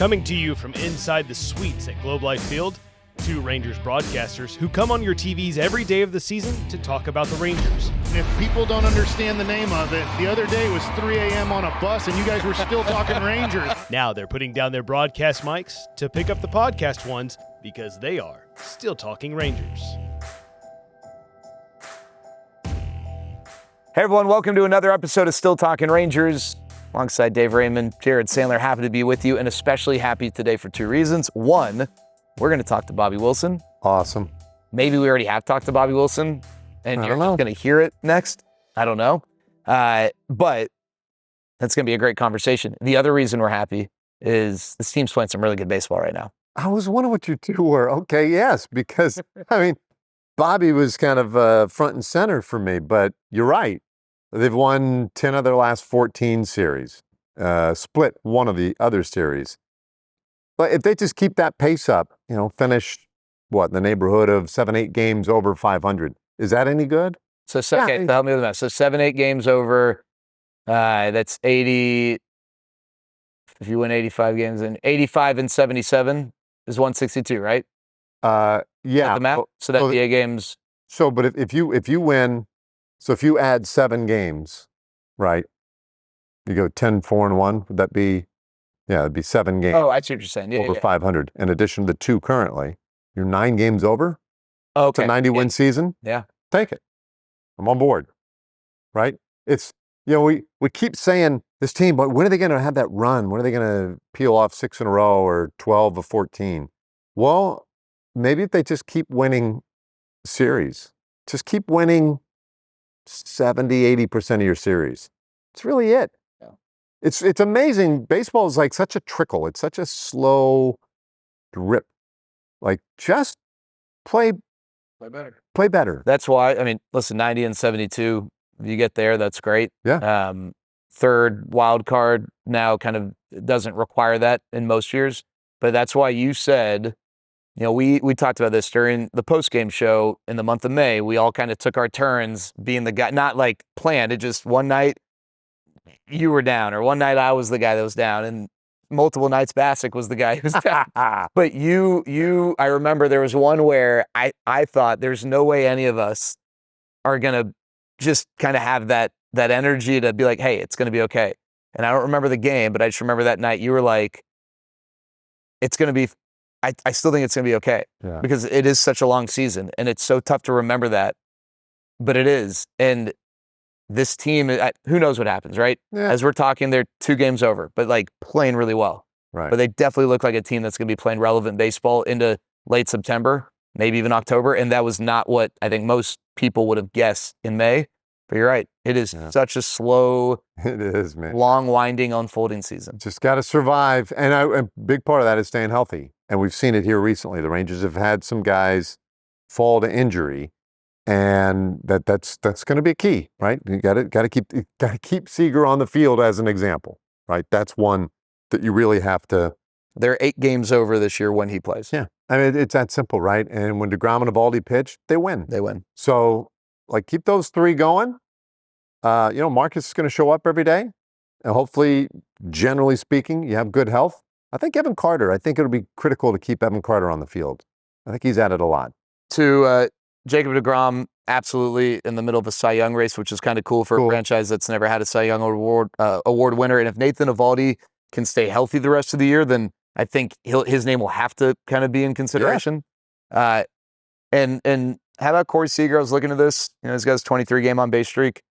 Coming to you from inside the suites at Globe Life Field, two Rangers broadcasters who come on your TVs every day of the season to talk about the Rangers. If people don't understand the name of it, the other day it was 3 a.m. on a bus and you guys were still talking Rangers. Now they're putting down their broadcast mics to pick up the podcast ones because they are still talking Rangers. Hey everyone, welcome to another episode of Still Talking Rangers. Alongside Dave Raymond, Jared Sandler, happy to be with you, and especially happy today for two reasons. One, we're going to talk to Bobby Wilson. Awesome. Maybe we already have talked to Bobby Wilson, and you're going to hear it next. I don't know. But that's going to be a great conversation. The other reason we're happy is this team's playing some really good baseball right now. I was wondering what you two were. Okay, yes, because, Bobby was kind of front and center for me, but you're right. They've won 10 of their last 14 series, split one of the other series. But if they just keep that pace up, finish, in the neighborhood of 7-8 games over 500, is that any good? So, help me with the math. So 7-8 games over, that's 80, if you win 85 games, and 85 and 77 is 162, right? Yeah. The math? So that'd be 8 games. So, but if you win, so if you add 7 games, right, you go 10-4-1, would that be, it'd be 7 games. Oh, I see what you're saying. Over 500. In addition to the 2 currently, you're 9 games over. Okay. It's a 90-win season. Yeah. Take it. I'm on board, right? It's, we keep saying this team, but when are they going to have that run? When are they going to peel off 6 in a row or 12 of 14? Well, maybe if they just keep winning series, just keep winning 70-80% of your series. It's really it. Yeah. It's amazing. Baseball is like such a trickle. It's such a slow drip. Like, just play better. Play better. That's why, listen, 90 and 72, if you get there, that's great. Yeah. Third wild card now kind of doesn't require that in most years. But that's why you said, we talked about this during the post-game show in the month of May. We all kind of took our turns being the guy, not like planned. It just one night you were down, or one night I was the guy that was down, and multiple nights Bassick was the guy who was down. But I remember there was one where I thought there's no way any of us are going to just kind of have that energy to be like, hey, it's going to be okay. And I don't remember the game, but I just remember that night you were like, it's going to be, I still think it's going to be okay. Yeah. Because it is such a long season, and it's so tough to remember that, but it is. And this team, who knows what happens, right? Yeah. As we're talking, they're 2 games over, but like playing really well. Right. But they definitely look like a team that's going to be playing relevant baseball into late September, maybe even October. And that was not what I think most people would have guessed in May. But you're right. It is such a slow, it is, man, long, winding, unfolding season. Just got to survive. And a big part of that is staying healthy. And we've seen it here recently. The Rangers have had some guys fall to injury, and that's going to be a key, right? You got to keep Seager on the field as an example, right? That's one that you really have to. They're 8 games over this year when he plays. Yeah, it's that simple, right? And when DeGrom and Eovaldi pitch, they win. They win. So, keep those 3 going. Marcus is going to show up every day, and hopefully, generally speaking, you have good health. I think Evan Carter, it'll be critical to keep Evan Carter on the field. I think he's added a lot. To Jacob deGrom, absolutely in the middle of a Cy Young race, which is kind of cool for a franchise that's never had a Cy Young award winner. And if Nathan Eovaldi can stay healthy the rest of the year, then I think his name will have to kind of be in consideration. Yeah. And how about Corey Seager? I was looking at this. He's got his 23-game on-base streak.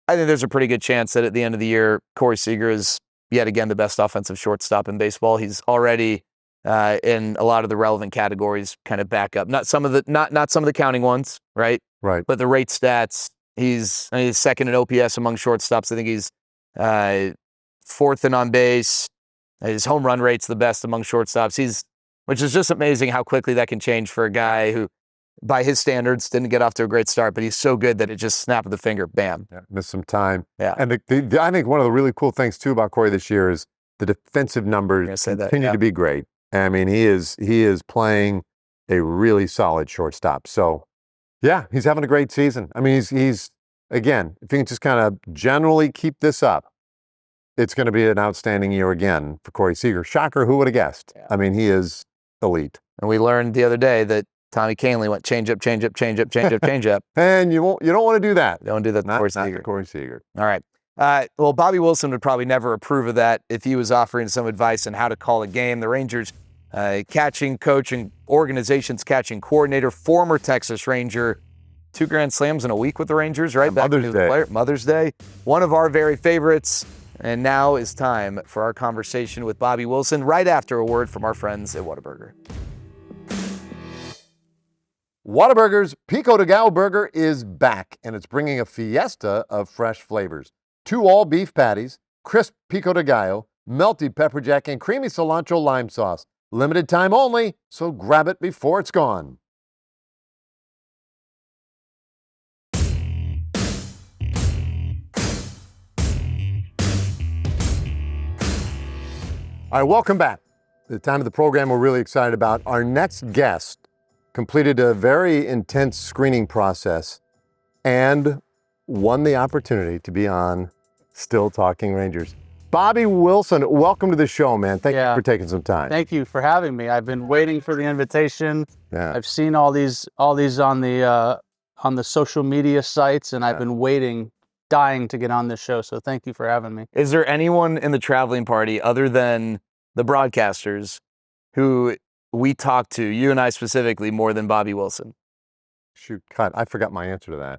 I think there's a pretty good chance that at the end of the year, Corey Seager is yet again the best offensive shortstop in baseball. He's already in a lot of the relevant categories, kind of back up. Not some of the counting ones, right? Right. But the rate stats, he's second in OPS among shortstops. I think he's 4th in on base. His home run rate's the best among shortstops. Which is just amazing how quickly that can change for a guy who, by his standards, didn't get off to a great start, but he's so good that it just snap of the finger, bam. Yeah, missed some time. Yeah. And I think one of the really cool things, too, about Corey this year is the defensive numbers continue to be great. He is playing a really solid shortstop. So, yeah, he's having a great season. He's again, if he can just kind of generally keep this up, it's going to be an outstanding year again for Corey Seager. Shocker, who would have guessed? Yeah. I mean, he is elite. And we learned the other day that Tommy Canley went change up. And you don't want to do that. Don't do that to Corey Not Seager. to Corey Seager. All right. Well, Bobby Wilson would probably never approve of that if he was offering some advice on how to call a game. The Rangers catching coach and organization's catching coordinator, former Texas Ranger, 2 Grand Slams in a week with the Rangers, right? Mother's Day. Mother's Day. One of our very favorites. And now is time for our conversation with Bobby Wilson right after a word from our friends at Whataburger. Waterburger's Pico de Gallo Burger is back, and it's bringing a fiesta of fresh flavors. 2 all-beef patties, crisp Pico de Gallo, melty pepper jack, and creamy cilantro lime sauce. Limited time only, so grab it before it's gone. All right, welcome back. The time of the program we're really excited about. Our next guest completed a very intense screening process and won the opportunity to be on Still Talking Rangers. Bobby Wilson, welcome to the show, man. Thank you for taking some time. Thank you for having me. I've been waiting for the invitation. Yeah. I've seen all these on the social media sites, and I've been waiting, dying to get on this show. So thank you for having me. Is there anyone in the traveling party other than the broadcasters who we talk to, you and I specifically, more than Bobby Wilson? Shoot, cut. I forgot my answer to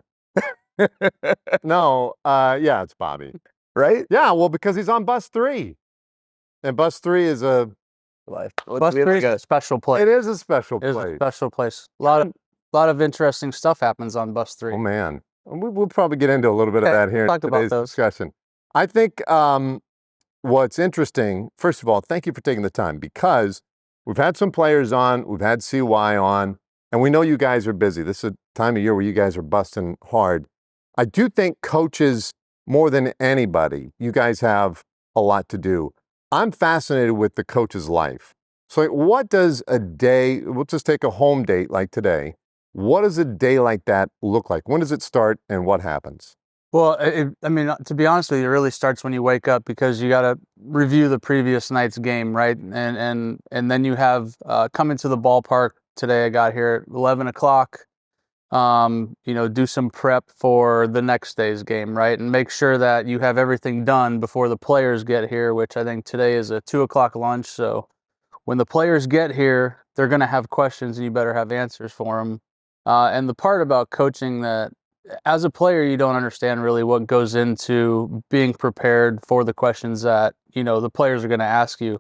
that. No, yeah, it's Bobby. Right? Yeah, well, because he's on bus 3. And bus 3 is a... Life. Bus 3 is a special place. It is a special It is place. a special place. A lot of interesting stuff happens on bus 3. Oh, man. We'll probably get into a little bit of that here in talk about today's those. discussion. I think what's interesting, first of all, thank you for taking the time, because we've had some players on, we've had CY on, and we know you guys are busy. This is a time of year where you guys are busting hard. I do think coaches, more than anybody, you guys have a lot to do. I'm fascinated with the coach's life. So like, what does a day, we'll just take a home date like today. What does a day like that look like? When does it start and what happens? Well, I mean, to be honest with you, it really starts when you wake up, because you got to review the previous night's game, right? And then you have come into the ballpark today. I got here at 11 o'clock. Do some prep for the next day's game, right? And make sure that you have everything done before the players get here, which I think today is a 2 o'clock lunch. So when the players get here, they're going to have questions, and you better have answers for them. And the part about coaching that, as a player, you don't understand really what goes into being prepared for the questions that, the players are going to ask you.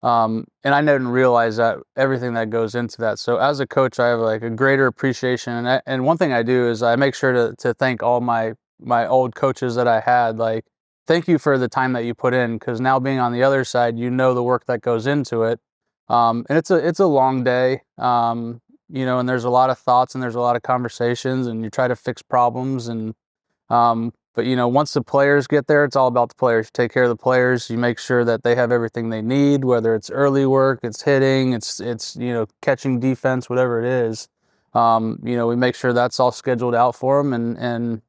And I didn't realize that everything that goes into that. So as a coach, I have like a greater appreciation. And one thing I do is I make sure to thank all my old coaches that I had. Like, thank you for the time that you put in, because now being on the other side, the work that goes into it. And it's a long day. And there's a lot of thoughts and there's a lot of conversations, and you try to fix problems. And, but once the players get there, it's all about the players. You take care of the players. You make sure that they have everything they need, whether it's early work, it's hitting, it's catching defense, whatever it is. We make sure that's all scheduled out for them. And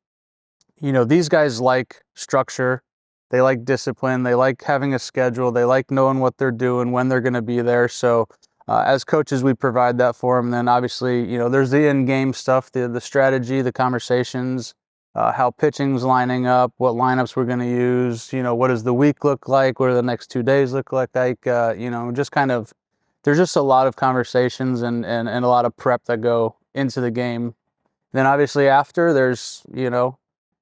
these guys like structure. They like discipline. They like having a schedule. They like knowing what they're doing, when they're going to be there. So, as coaches, we provide that for them. Then obviously, there's the in-game stuff, the strategy, the conversations, how pitching's lining up, what lineups we're going to use, what does the week look like, what do the next 2 days look like, just kind of, there's just a lot of conversations and a lot of prep that go into the game. Then obviously after, there's,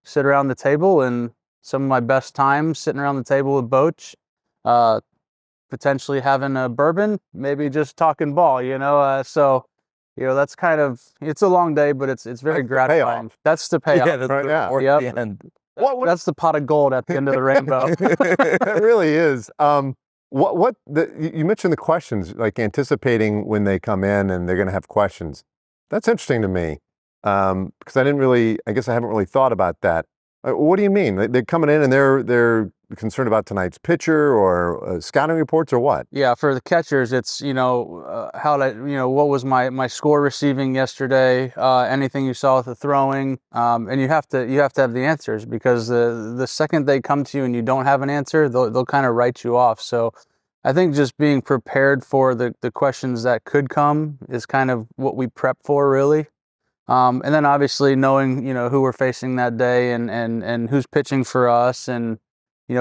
sit around the table, and some of my best times sitting around the table with Boch, potentially having a bourbon, maybe just talking ball, so, that's kind of, it's a long day, but it's very gratifying. That's the payoff. Yeah, that's Right, the yeah. reward Yep. at the end. That's the pot of gold at the end of the rainbow. It really is. You mentioned the questions, like anticipating when they come in and they're going to have questions. That's interesting to me, because I haven't really thought about that. What do you mean? They're coming in and they're concerned about tonight's pitcher or scouting reports or what? Yeah, for the catchers, it's what was my score receiving yesterday? Anything you saw with the throwing, and you have to have the answers, because the second they come to you and you don't have an answer, they'll kind of write you off. So I think just being prepared for the questions that could come is kind of what we prep for, really. And then obviously knowing, who we're facing that day and who's pitching for us, and,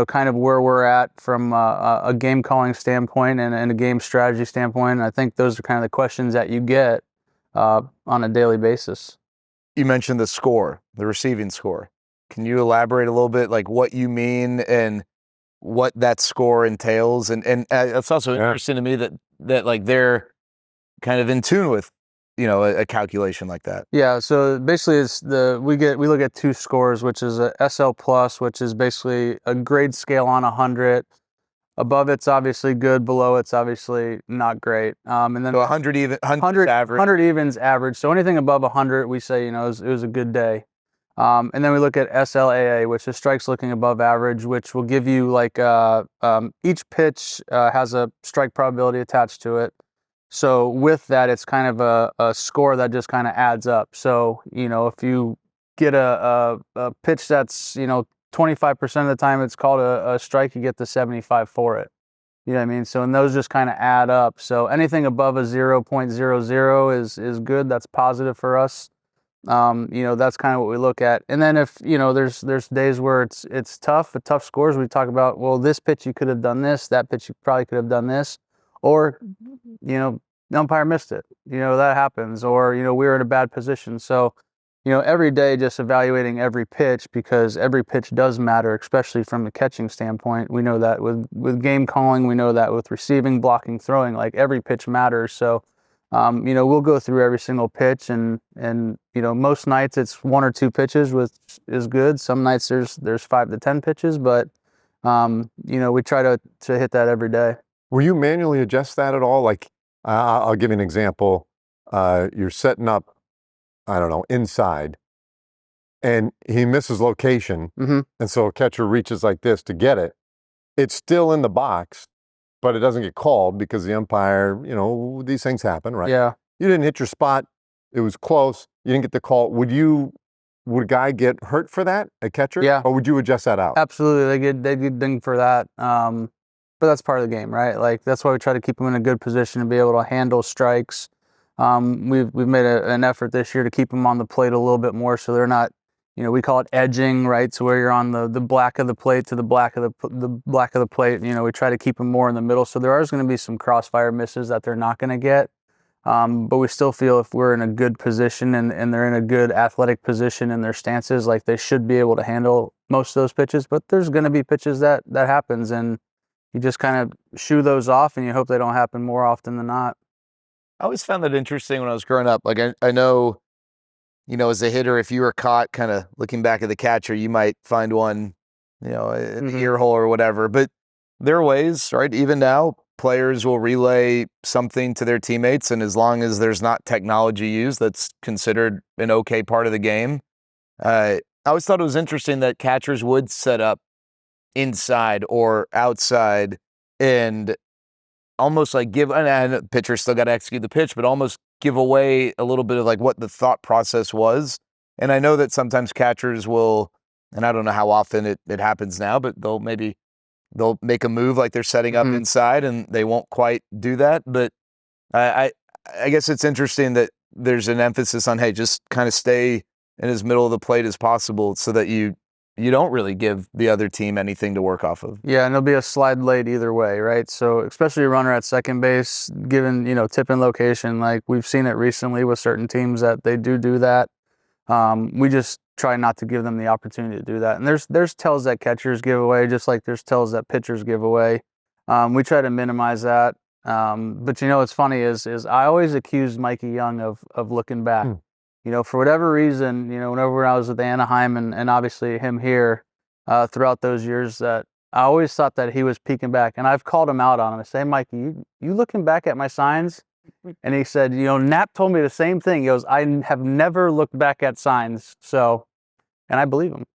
kind of where we're at from a game calling standpoint and a game strategy standpoint. I think those are kind of the questions that you get on a daily basis. You mentioned the score, the receiving score. Can you elaborate a little bit, like what you mean and what that score entails? And it's also interesting to me that like they're kind of in tune with, a calculation like that. Yeah, so basically we look at two scores, which is a SL plus, which is basically a grade scale on 100. Above it's obviously good, below it's obviously not great. And then So 100 even, 100 average. 100 evens average. So anything above 100, we say, it was a good day. And then we look at SLAA, which is strikes looking above average, which will give you like each pitch has a strike probability attached to it. So with that, it's kind of a score that just kind of adds up. So, if you get a pitch that's, 25% of the time it's called a strike, you get the 75 for it. You know what I mean? So, and those just kind of add up. So anything above a 0.00 is good. That's positive for us. That's kind of what we look at. And then if, there's days where it's tough, the tough scores, we talk about, well, this pitch you could have done this, that pitch you probably could have done this. Or, the umpire missed it. That happens. Or, we were in a bad position. So, every day just evaluating every pitch, because every pitch does matter, especially from a catching standpoint. We know that with game calling, we know that with receiving, blocking, throwing, like every pitch matters. So, we'll go through every single pitch, and most nights it's 1 or 2 pitches, which is good. Some nights there's 5 to 10 pitches, but, we try to hit that every day. Will you manually adjust that at all? Like, I'll give you an example. You're setting up, I don't know, inside, and he misses location, Mm-hmm. and so a catcher reaches like this to get it. It's still in the box, but it doesn't get called because the umpire, these things happen, right? Yeah. You didn't hit your spot. It was close. You didn't get the call. Would a guy get hurt for that, a catcher? Yeah. Or would you adjust that out? Absolutely. They get dinged for that. But that's part of the game, right? Like, that's why we try to keep them in a good position to be able to handle strikes. We've made an effort this year to keep them on the plate a little bit more, so they're not, we call it edging, right? So where you're on the black of the plate to the black of the black of the plate. We try to keep them more in the middle. So there are going to be some crossfire misses that they're not going to get. But we still feel if we're in a good position and they're in a good athletic position in their stances, like they should be able to handle most of those pitches. But there's going to be pitches that happens, and you just kind of shoo those off, and you hope they don't happen more often than not. I always found that interesting when I was growing up. Like I know, as a hitter, if you were caught kind of looking back at the catcher, you might find one, in the ear hole or whatever. But there are ways, right? Even now, players will relay something to their teammates, and as long as there's not technology used, that's considered an okay part of the game. I always thought it was interesting that catchers would set up inside or outside and almost like and pitcher still got to execute the pitch, but almost give away a little bit of like what the thought process was. And I know that sometimes catchers will, and I don't know how often it happens now, but they'll make a move like they're setting up inside and they won't quite do that. But I guess it's interesting that there's an emphasis on, hey, just kind of stay in as middle of the plate as possible so that you don't really give the other team anything to work off of. Yeah, and it'll be a slide late either way, right? So especially a runner at second base, given, tip and location, like we've seen it recently with certain teams that they do that. We just try not to give them the opportunity to do that. And there's tells that catchers give away, just like there's tells that pitchers give away. We try to minimize that. But what's funny is I always accuse Mikey Young of looking back. For whatever reason, whenever I was with Anaheim and obviously him here throughout those years, that I always thought that he was peeking back. And I've called him out on him. I say, Mikey, you looking back at my signs? And he said, Knapp told me the same thing. He goes, I have never looked back at signs. So, and I believe him.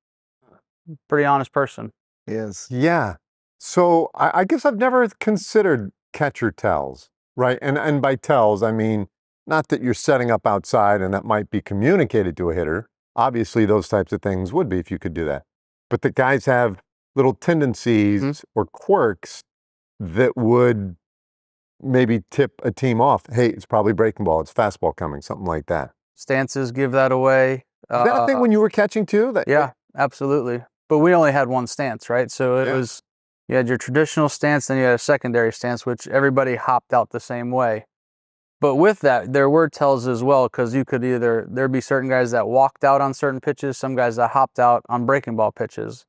pretty honest person. Yes. Yeah. So I guess I've never considered catcher tells, right? And by tells, I mean, not that you're setting up outside and that might be communicated to a hitter. Obviously, those types of things would be if you could do that. But the guys have little tendencies or quirks that would maybe tip a team off. Hey, it's probably breaking ball. It's fastball coming, something like that. Stances give that away. Is that a thing when you were catching too? Yeah, absolutely. But we only had one stance, right? So it was, you had your traditional stance, then you had a secondary stance, which everybody hopped out the same way. But with that, there were tells as well, because you could there'd be certain guys that walked out on certain pitches, some guys that hopped out on breaking ball pitches.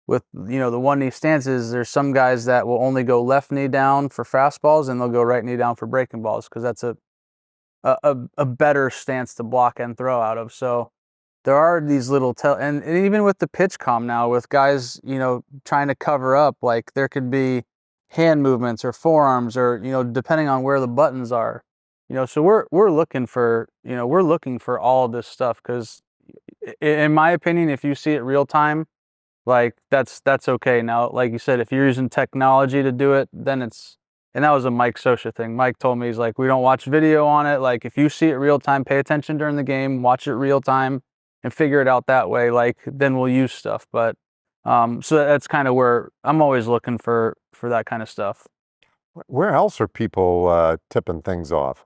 With, the one knee stances, there's some guys that will only go left knee down for fastballs and they'll go right knee down for breaking balls, because that's a better stance to block and throw out of. So there are these little and even with the pitch comm now, with guys, trying to cover up, like there could be hand movements or forearms or, depending on where the buttons are, so we're looking for, we're looking for all of this stuff, because in my opinion, if you see it real time, like that's okay. Now, like you said, if you're using technology to do it, then and that was a Mike Sosha thing. Mike told me, he's like, we don't watch video on it. Like if you see it real time, pay attention during the game, watch it real time and figure it out that way. Like then we'll use stuff. But so that's kind of where I'm always looking for that kind of stuff. Where else are people tipping things off?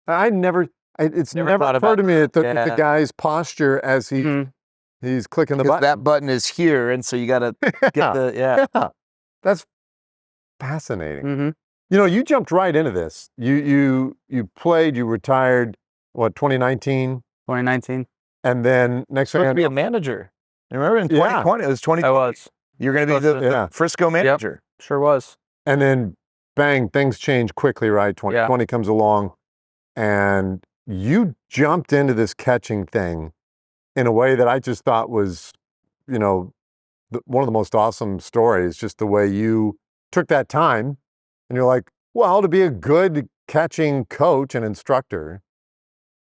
It's never occurred to me that the guy's posture as he's clicking the button. That button is here, and so you got to get yeah. That's fascinating. You jumped right into this. You played, you retired, 2019? 2019. And then next thing supposed to be a manager. Remember in 2020, it was 2020. I was. You're going to be the Frisco manager. Yep, sure was. And then bang, things change quickly, right? 2020 comes along, and you jumped into this catching thing in a way that I just thought was, one of the most awesome stories, just the way you took that time and you're like, well, to be a good catching coach and instructor,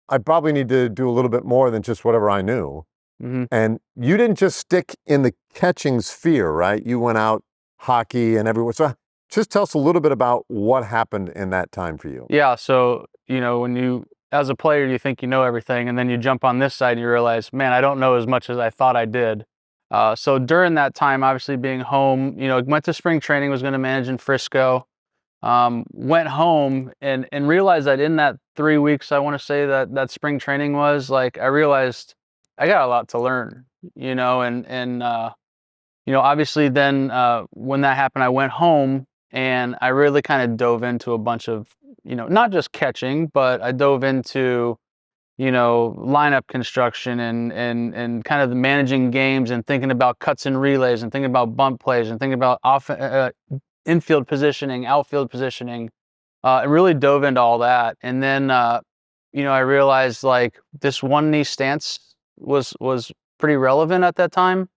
I probably need to do a little bit more than just whatever I knew. And you didn't just stick in the catching sphere, right? You went out hockey and everywhere. So just tell us a little bit about what happened in that time for you. Yeah. So, when you, as a player, you think you know everything, and then you jump on this side and you realize, man, I don't know as much as I thought I did. So during that time, obviously being home, went to spring training, was going to manage in Frisco, went home and realized that in that 3 weeks, I want to say that spring training was, like, I realized I got a lot to learn, obviously then when that happened, I went home and I really kind of dove into a bunch of, not just catching, but I dove into, lineup construction and kind of managing games and thinking about cuts and relays and thinking about bunt plays and thinking about infield positioning, outfield positioning. I really dove into all that. And then, I realized, like, this one knee stance was pretty relevant at that time.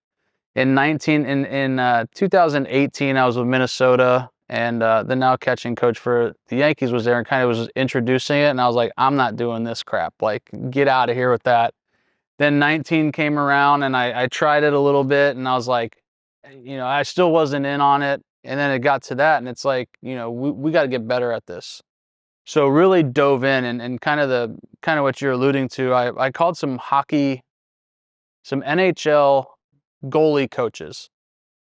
In 2018, I was with Minnesota, and the now catching coach for the Yankees was there and kind of was introducing it. And I was like, I'm not doing this crap. Like, get out of here with that. Then 19 came around and I tried it a little bit, and I was like, I still wasn't in on it. And then it got to that, and it's like, we got to get better at this. So really dove in and kind of what you're alluding to. I called some NHL goalie coaches,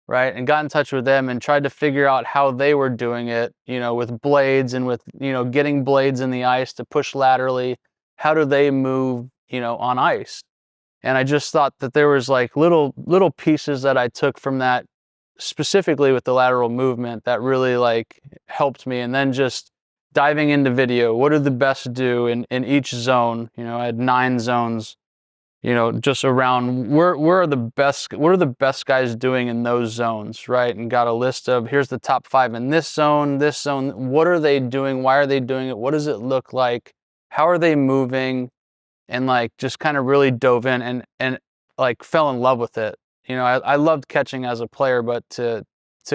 right? And got in touch with them and tried to figure out how they were doing it, with blades and with, getting blades in the ice to push laterally. How do they move, on ice? And I just thought that there was, like, little pieces that I took from that, specifically with the lateral movement, that really, like, helped me. And then just diving into video, what do the best do in each zone? I had 9 zones, just around what are the best guys doing in those zones, right? And got a list of, here's the top 5 in this zone, what are they doing? Why are they doing it? What does it look like? How are they moving? And, like, just kind of really dove in and like fell in love with it. I loved catching as a player, but to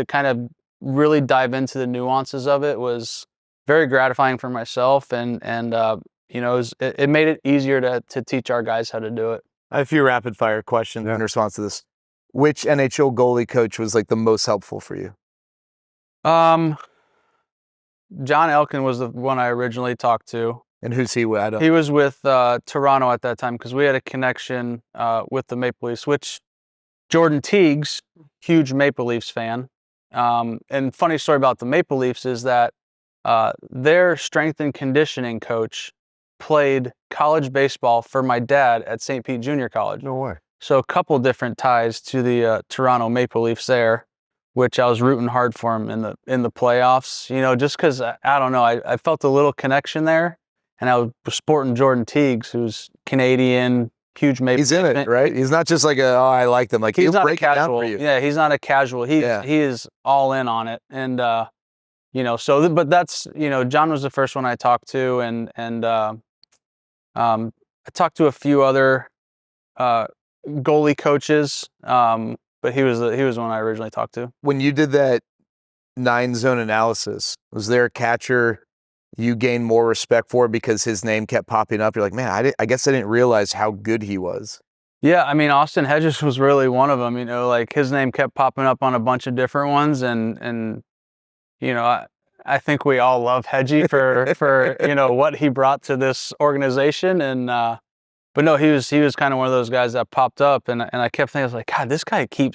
kind of really dive into the nuances of it was very gratifying for myself, and it made it easier to teach our guys how to do it. I have a few rapid fire questions in response to this. which NHL goalie coach was like the most helpful for you? John Elkin was the one I originally talked to. And who's he with? He was with Toronto at that time because we had a connection with the Maple Leafs, which Jordan Teague's huge Maple Leafs fan. And funny story about the Maple Leafs is that their strength and conditioning coach played college baseball for my dad at St. Pete Junior College. No way. So a couple different ties to the Toronto Maple Leafs there, which I was rooting hard for him in the playoffs. You know, just because I don't know, I felt a little connection there, and I was sporting Jordan Teagues, who's Canadian, huge Maple. He's in it, right? He's not just like I like them. Like he's he'll not break a it down casual. for you. Yeah, he's not a casual. He is all in on it, and you know. So, but that's John was the first one I talked to, and I talked to a few other goalie coaches, but he was the one I originally talked to. When you did that 9-zone analysis, was there a catcher you gained more respect for because his name kept popping up? You're like, man, I guess I didn't realize how good he was. Yeah, I mean, Austin Hedges was really one of them. You know, like his name kept popping up on a bunch of different ones, and you know, I think we all love Hedgie for what he brought to this organization, and but no, he was kind of one of those guys that popped up, and I kept thinking, I was like, God, this guy he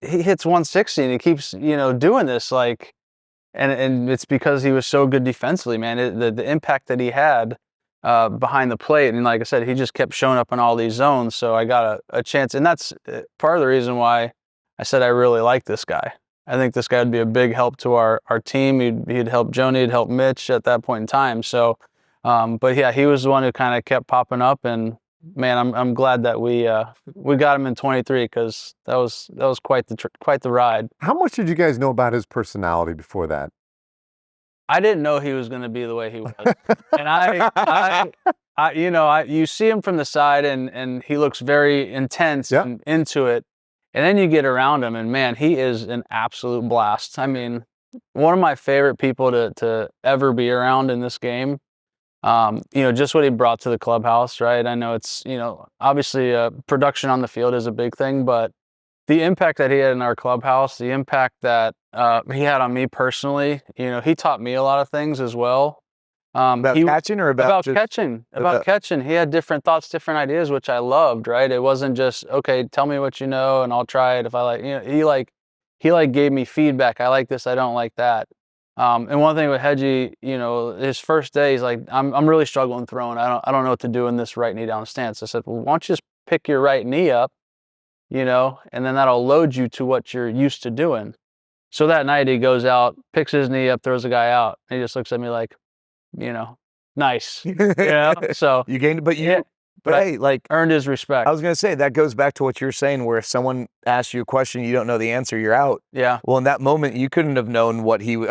hits 160 and he keeps doing this, like, and it's because he was so good defensively, man. The impact that he had behind the plate, and like I said, he just kept showing up in all these zones, so I got a chance, and that's part of the reason why I said I really like this guy. I think this guy would be a big help to our team. He'd help Joni, he'd help Mitch at that point in time. So, but yeah, he was the one who kind of kept popping up, and man, I'm glad that we got him in 23 because that was quite the ride. How much did you guys know about his personality before that? I didn't know he was going to be the way he was, and you see him from the side, and he looks very intense and into it. And then you get around him, and man, he is an absolute blast. I mean, one of my favorite people to ever be around in this game. Just what he brought to the clubhouse, right? I know it's, obviously production on the field is a big thing, but the impact that he had in our clubhouse, the impact that he had on me personally, he taught me a lot of things as well. About catching or about catching? About catching. He had different thoughts, different ideas, which I loved, right? It wasn't just, okay, tell me what you know and I'll try it if I like, he gave me feedback. I like this, I don't like that. And one thing with Hedgie, his first day, he's like, I'm really struggling throwing. I don't know what to do in this right knee down stance. I said, well, why don't you just pick your right knee up, and then that'll load you to what you're used to doing. So that night he goes out, picks his knee up, throws the guy out, and he just looks at me like, nice. So you gained, but hey, like earned his respect. I was going to say, that goes back to what you're saying, where if someone asks you a question, you don't know the answer, you're out. Yeah. Well, in that moment, you couldn't have known what you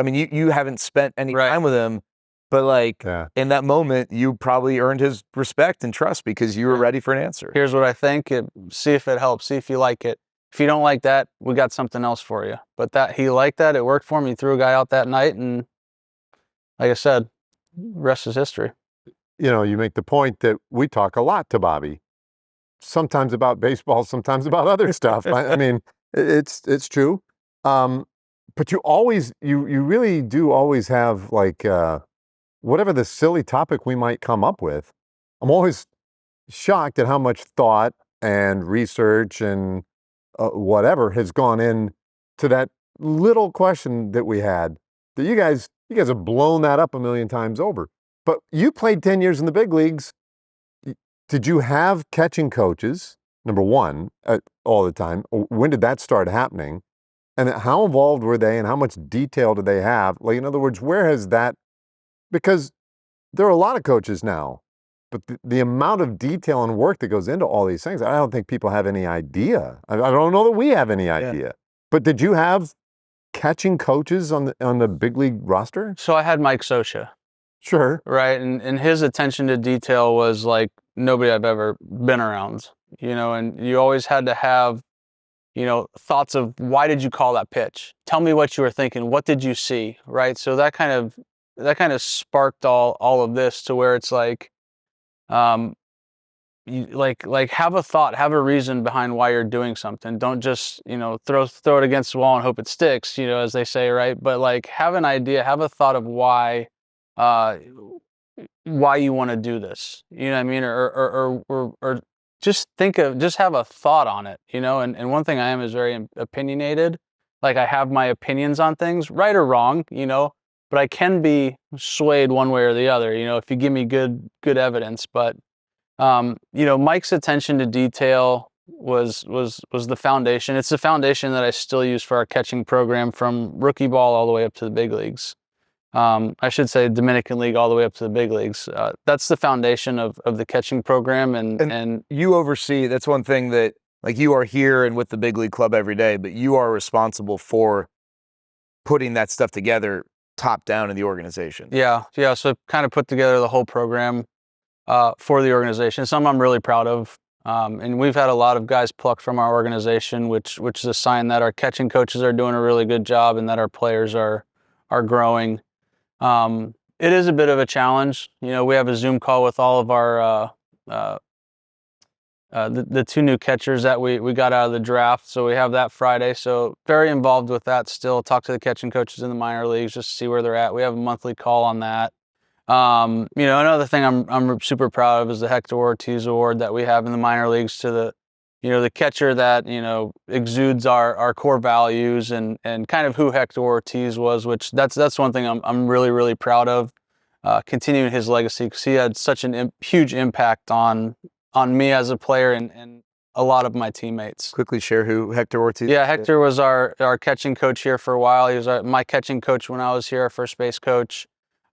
haven't spent any time with him, but in that moment, you probably earned his respect and trust because you were ready for an answer. Here's what I think. See if it helps. See if you like it. If you don't like that, we got something else for you. But he liked that. It worked for him. He threw a guy out that night, and like I said, rest is history. You make the point that we talk a lot to Bobby, sometimes about baseball, sometimes about other stuff. I mean, it's true. But you really do always have whatever the silly topic we might come up with. I'm always shocked at how much thought and research and whatever has gone in to that little question that we had. That you guys have blown that up a million times over. But you played 10 years in the big leagues. Did you have catching coaches, number one, all the time? When did that start happening? And how involved were they and how much detail did they have? Like, in other words, where has that, because there are a lot of coaches now, but the amount of detail and work that goes into all these things, I don't think people have any idea. I don't know that we have any idea. Yeah. But did you have catching coaches on the big league roster? So I had Mike Scioscia. Sure. Right. And his attention to detail was like nobody I've ever been around, and you always had to have, thoughts of why did you call that pitch? Tell me what you were thinking. What did you see? Right. So that kind of sparked all of this to where it's like, like have a thought, have a reason behind why you're doing something. Don't just, throw it against the wall and hope it sticks, as they say, right? But like have an idea, have a thought of why you want to do this. You know what I mean? Or just have a thought on it, and one thing I am is very opinionated. Like I have my opinions on things, right or wrong, but I can be swayed one way or the other, if you give me good evidence. But Mike's attention to detail was the foundation. It's the foundation that I still use for our catching program from rookie ball all the way up to the big leagues. I should say Dominican League all the way up to the big leagues. That's the foundation of the catching program. And you oversee, that's one thing that, like, you are here and with the big league club every day, but you are responsible for putting that stuff together top down in the organization. Yeah. So I've kind of put together the whole program for the organization. Something I'm really proud of. And we've had a lot of guys plucked from our organization, which is a sign that our catching coaches are doing a really good job and that our players are growing. It is a bit of a challenge. We have a Zoom call with all of our the two new catchers that we got out of the draft. So we have that Friday. So very involved with that still. Talk to the catching coaches in the minor leagues just to see where they're at. We have a monthly call on that. Another thing I'm super proud of is the Hector Ortiz Award that we have in the minor leagues to the catcher that, exudes our core values and kind of who Hector Ortiz was, which that's one thing I'm really, really proud of, continuing his legacy, because he had such a huge impact on me as a player and a lot of my teammates. Quickly share who Hector Ortiz is. Yeah, Hector was our catching coach here for a while. He was my catching coach when I was here, our first base coach.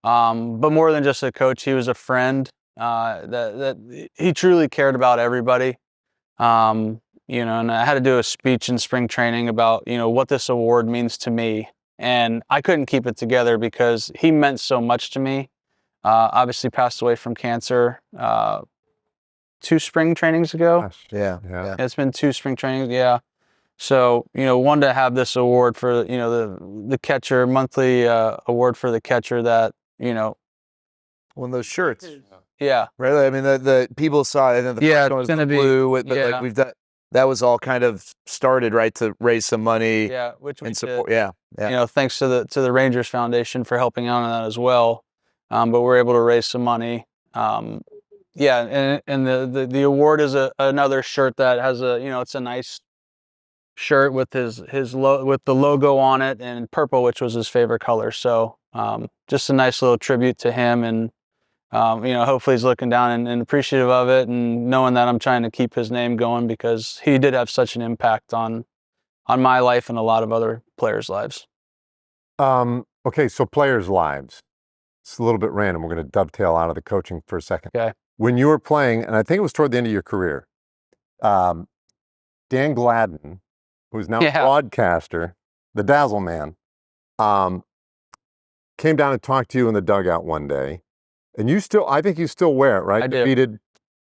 But more than just a coach, he was a friend, that he truly cared about everybody. And I had to do a speech in spring training about, what this award means to me. And I couldn't keep it together because he meant so much to me. Obviously passed away from cancer 2 spring trainings ago. Yeah. It's been 2 spring trainings. Yeah. So, wanted to have this award for, the catcher, monthly award for the catcher that, One of those shirts. Yeah. Right? I mean, the people saw it, and then the first one was the blue, but like we've done, that was all kind of started, right, to raise some money. Yeah, which we and support. did. Yeah. Thanks to the Rangers Foundation for helping out on that as well. But we're able to raise some money. And the award is another shirt that has it's a nice shirt with with the logo on it and purple, which was his favorite color. So just a nice little tribute to him, and hopefully he's looking down and appreciative of it, and knowing that I'm trying to keep his name going because he did have such an impact on my life and a lot of other players' lives. Okay, so players' lives. It's a little bit random. We're going to dovetail out of the coaching for a second. Okay. When you were playing, and I think it was toward the end of your career, Dan Gladden, who's now a broadcaster, the Dazzle Man, came down and talked to you in the dugout one day. And I think you still wear it, right? I do.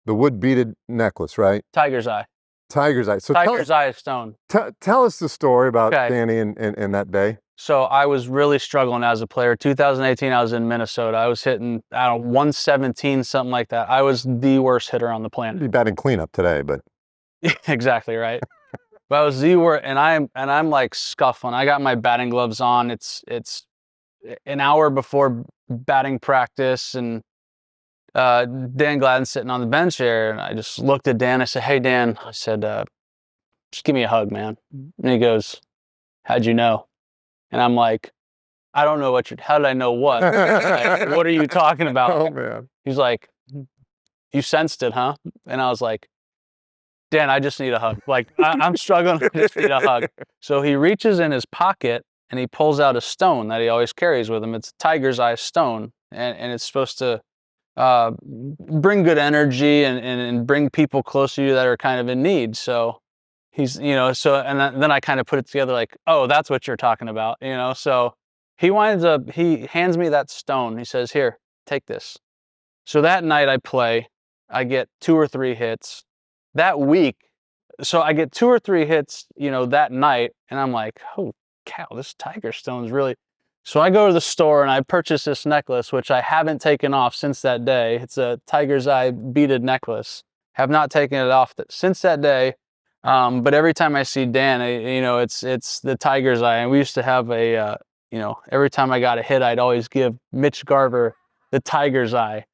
The wood-beaded necklace, right? Tiger's Eye. Tiger's Eye. So Tiger's Eye of stone. Tell us the story about Danny and that day. So I was really struggling as a player. 2018, I was in Minnesota. I was hitting, 117, something like that. I was the worst hitter on the planet. You'd be batting cleanup today, but. Exactly right. But I was the worst, and I'm like scuffling. I got my batting gloves on. It's an hour before batting practice, and Dan Gladden's sitting on the bench there, and I just looked at Dan. I said, "Hey, Dan," I said, "just give me a hug, man." And he goes, "How'd you know?" And I'm like, "I don't know how did I know what? Like, what are you talking about?" Oh, man. He's like, "You sensed it, huh?" And I was like, "Dan, I just need a hug. Like, I'm struggling. I just need a hug." So he reaches in his pocket and he pulls out a stone that he always carries with him. It's a Tiger's Eye stone, and it's supposed to bring good energy and bring people close to you that are kind of in need. So he's, then I kind of put it together like, oh, that's what you're talking about, So he hands me that stone. He says, "Here, take this." So that night I get 2 or 3 hits. That week, so I get 2 or 3 hits, that night, and I'm like, oh, cow, this tiger stone's really. So I go to the store and I purchase this necklace, which I haven't taken off since that day. It's a Tiger's Eye beaded necklace. have not taken it off since that day. But every time I see Dan, it's the tiger's eye. And we used to have every time I got a hit, I'd always give Mitch Garver the tiger's eye.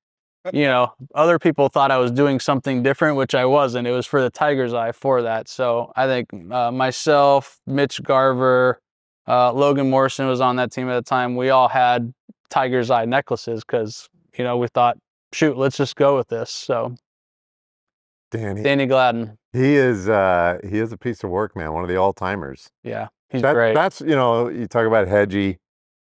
Other people thought I was doing something different, which I wasn't. It was for the tiger's eye for that. So I think myself, Mitch Garver, Logan Morrison was on that team at the time. We all had tiger's eye necklaces because, we thought, shoot, let's just go with this. So Danny Gladden. He is a piece of work, man. One of the all-timers. Yeah, he's great. That's, you talk about Hedgie,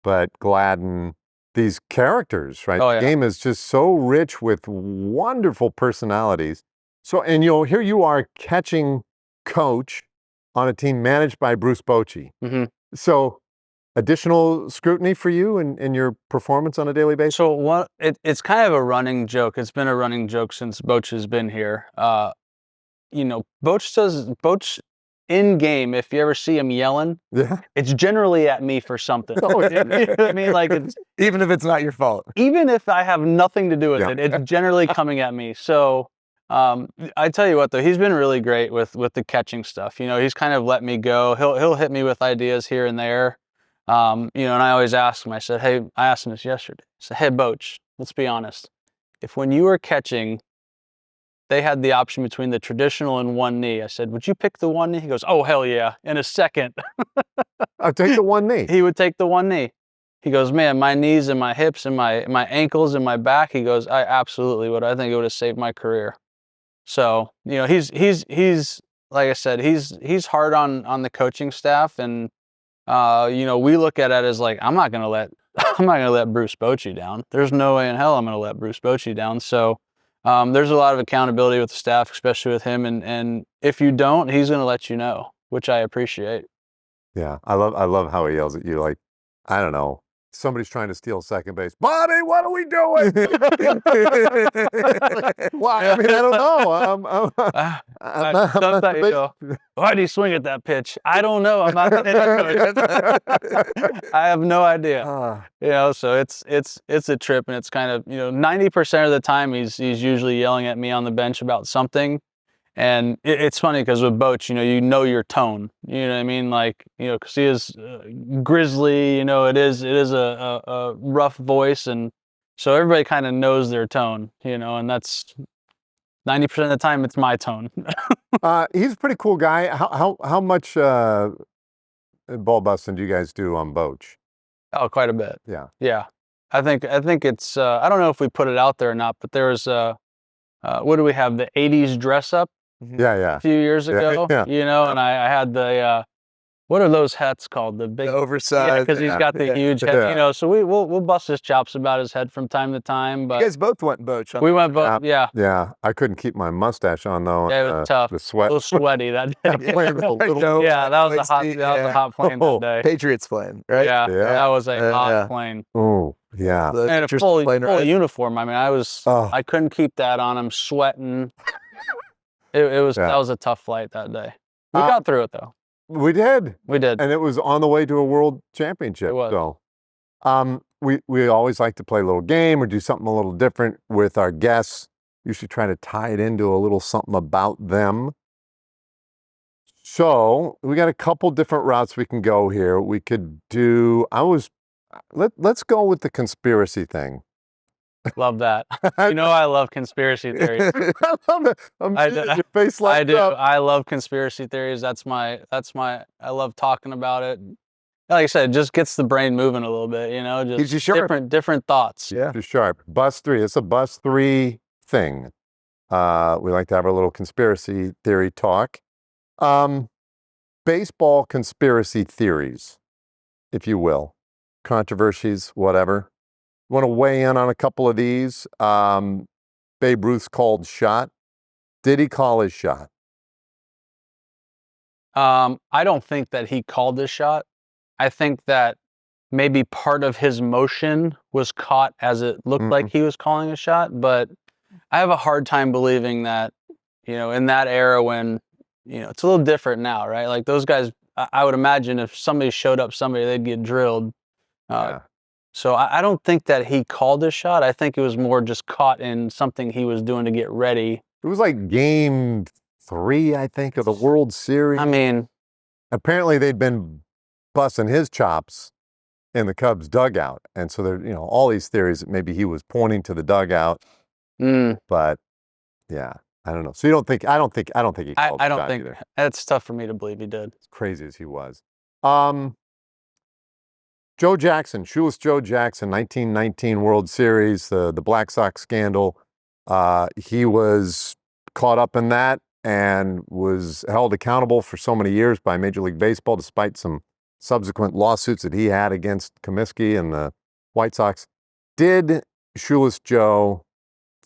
but Gladden, these characters, right? Oh, yeah. The game is just so rich with wonderful personalities. So, and here you are, catching coach on a team managed by Bruce Bochy. Mm-hmm. So, additional scrutiny for you in your performance on a daily basis? So it's kind of a running joke. It's been a running joke since Boch has been here. Boch in game, if you ever see him yelling, it's generally at me for something. You know what I mean? Like, Even if it's not your fault. Even if I have nothing to do with it, it's generally coming at me. So I tell you what, though, he's been really great with the catching stuff. He's kind of let me go. He'll hit me with ideas here and there. And I always ask him, I asked him this yesterday. I said, hey, Boch, let's be honest. If when you were catching, they had the option between the traditional and one knee, I said, would you pick the one knee? He goes, oh, hell yeah. In a second. I'll take the one knee. He would take the one knee. He goes, man, my knees and my hips and my ankles and my back. He goes, I absolutely would. I think it would have saved my career. So, he's like I said, he's hard on the coaching staff. And, we look at it as like, I'm not going to let Bruce Bochy down. There's no way in hell I'm going to let Bruce Bochy down. So, there's a lot of accountability with the staff, especially with him. And if you don't, he's going to let you know, which I appreciate. Yeah, I love how he yells at you like, I don't know, somebody's trying to steal second base. Bobby, what are we doing? Well, I mean, I don't know. Why do you swing at that pitch? I don't know. I'm not I have no idea. So it's a trip, and it's kind of 90% of the time he's usually yelling at me on the bench about something. And it's funny because with Boch, you know your tone. You know what I mean? Like, because he is grizzly. It is a rough voice, and so everybody kind of knows their tone. And that's 90% of the time it's my tone. He's a pretty cool guy. How much ball busting do you guys do on Boch? Oh, quite a bit. Yeah. I think it's. I don't know if we put it out there or not, but there was what do we have? The '80s dress up. Yeah. A few years ago, and I had the, what are those hats called? The big, oversized. because he's got the huge head, so we'll bust his chops about his head from time to time. But you guys both went Boch. We went both, yeah. Yeah, I couldn't keep my mustache on though. Yeah, it was tough. The sweat. A little sweaty that day. That was a hot plane that day. Patriots plane, right? Yeah, that was a hot plane. Oh, yeah. And a full uniform. I mean, I couldn't keep that on. I'm sweating. That was a tough flight that day. We got through it though. We did. And it was on the way to a world championship. It was. So, we always like to play a little game or do something a little different with our guests. Usually try to tie it into a little something about them. So we got a couple different routes we can go here. We could do. Let's go with the conspiracy thing. Love that. I love conspiracy theories. I love it. Your face lights I do. up. I love conspiracy theories. I love talking about it. Like I said, it just gets the brain moving a little bit, just keeps you sharp. different thoughts. Yeah. Too sharp. Bust 3. It's a Bust 3 thing. We like to have our little conspiracy theory talk. Baseball conspiracy theories, if you will. Controversies, whatever. Want to weigh in on a couple of these? Babe Ruth's called shot. Did he call his shot? I don't think that he called his shot. I think that maybe part of his motion was caught as it looked like he was calling a shot, but I have a hard time believing that, in that era when, it's a little different now, right? Like those guys, I would imagine if somebody showed up, they'd get drilled. So I don't think that he called his shot. I think it was more just caught in something he was doing to get ready It was like game 3, I think, of the World Series. I mean, apparently they'd been busting his chops in the Cubs dugout, and so there, all these theories that maybe he was pointing to the dugout, but yeah, I don't know. So I don't think he called I the don't shot think either. it's tough for me to believe he did. As crazy as he was. Joe Jackson, shoeless Joe Jackson, 1919 World Series, the Black Sox scandal. He was caught up in that and was held accountable for so many years by Major League Baseball, despite some subsequent lawsuits that he had against Comiskey and the White Sox. Did shoeless Joe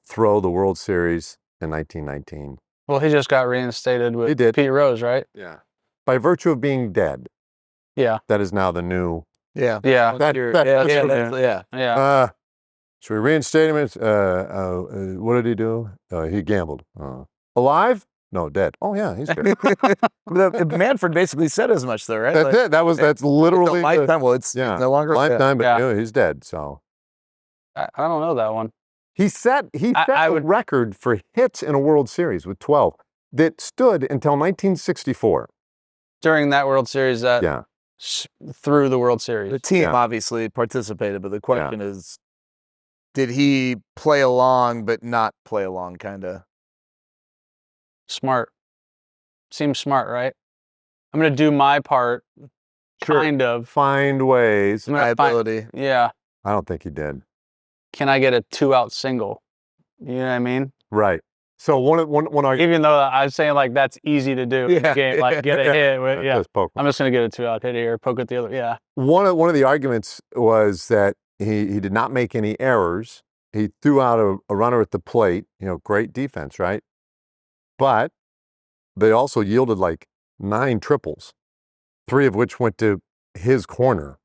throw the World Series in 1919? Well, he just got reinstated He with did. Pete Rose, right? Yeah. By virtue of being dead. Yeah. That is now the new. Yeah. Yeah. Should we reinstate him? What did he do? He gambled. Alive? No, dead. Oh yeah, he's dead. Manfred basically said as much, though, right? That's it. That's literally it's a lifetime. Well, it's no longer lifetime, but Yeah. he's dead. So I don't know that one. he set a record for hits in a World Series with 12 that stood until 1964. During that World Series, through the World Series. The team obviously participated, but the question is, did he play along but not play along, kind of? Smart. Seems smart, right? I'm going to do my part, kind of. Find ways. Liability. Yeah. I don't think he did. Can I get a 2-out single? You know what I mean? Right. So one argument. Even though I'm saying like that's easy to do in the game, like get a hit. I'm just going to get a 2-out hit here, poke at the other. Yeah. One of the arguments was that he did not make any errors. He threw out a runner at the plate. Great defense, right? But they also yielded like 9 triples, 3 of which went to his corner.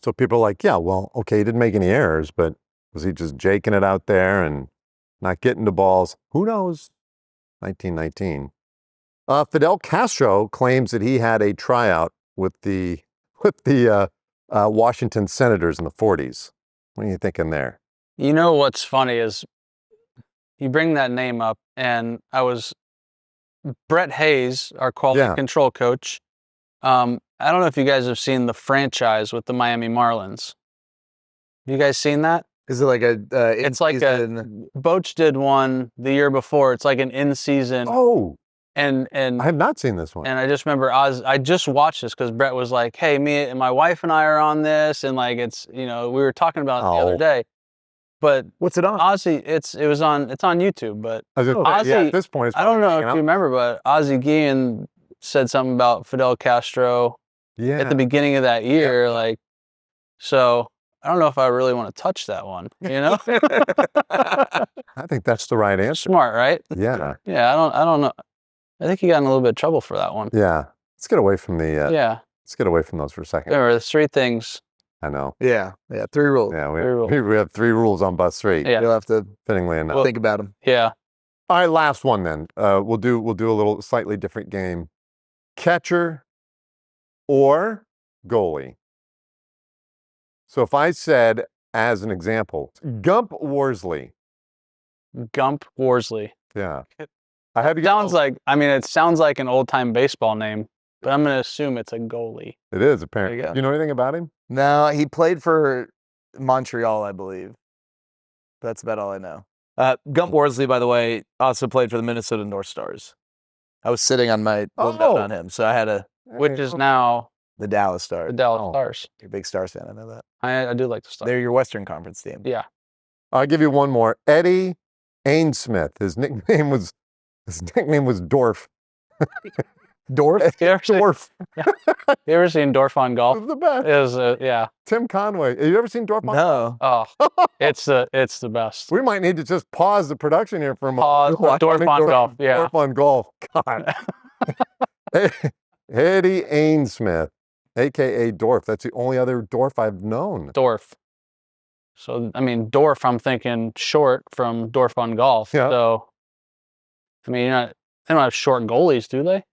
So people are like, yeah, well, okay, he didn't make any errors, but was he just jaking it out there and not getting the balls? Who knows? 1919. Fidel Castro claims that he had a tryout with the Washington Senators in the 40s. What are you thinking there? You know what's funny is you bring that name up, and Brett Hayes, our quality control coach. I don't know if you guys have seen the franchise with the Miami Marlins. Have you guys seen that? Is it like a? It's like Boch did one the year before. It's like an in-season. Oh. And I have not seen this one. And I just remember I just watched this because Brett was like, "Hey, me and my wife and I are on this," and like it's we were talking about it the other day. But what's it on? Ozzy, it's on YouTube. But Ozzy, at this point, it's I don't know if you remember, but Ozzy Guillen said something about Fidel Castro at the beginning of that year, so. I don't know if I really want to touch that one, I think that's the right answer. Smart, right? Yeah. Yeah, I don't know. I think he got in a little bit of trouble for that one. Yeah. Let's get away from the let's get away from those for a second. Remember, there's 3 things. I know. Yeah. 3 rules. Yeah, we have 3 rules on bus 3. Yeah. You'll have to fittingly enough think about them. Yeah. All right, last one then. We'll do a little slightly different game. Catcher or goalie? So if I said, as an example, Gump Worsley. Gump Worsley. Yeah. I had to it sounds like an old-time baseball name, but I'm going to assume it's a goalie. It is, apparently. Do you know anything about him? No, he played for Montreal, I believe. That's about all I know. Gump Worsley, by the way, also played for the Minnesota North Stars. I was sitting on my note on him, so I had a... Which is now... The Dallas Stars. The Dallas Stars. You're a big Stars fan, I know that. I do like the Stars. They're your Western Conference team. Yeah. I'll give you one more. Eddie Ainsmith. His nickname was Dorf. Dorf? Dorf. You ever seen Dorf on golf? It's the best. Yeah. Tim Conway. Have you ever seen Dorf on golf? No. Oh, it's the best. We might need to just pause the production here for a moment. Pause. Dorf on golf. Yeah. Dorf on golf. God. Eddie Ainsmith, a.k.a. Dorf. That's the only other Dorf I've known. Dorf. So, Dorf, I'm thinking short from Dorf on golf. Yeah. So, they don't have short goalies, do they?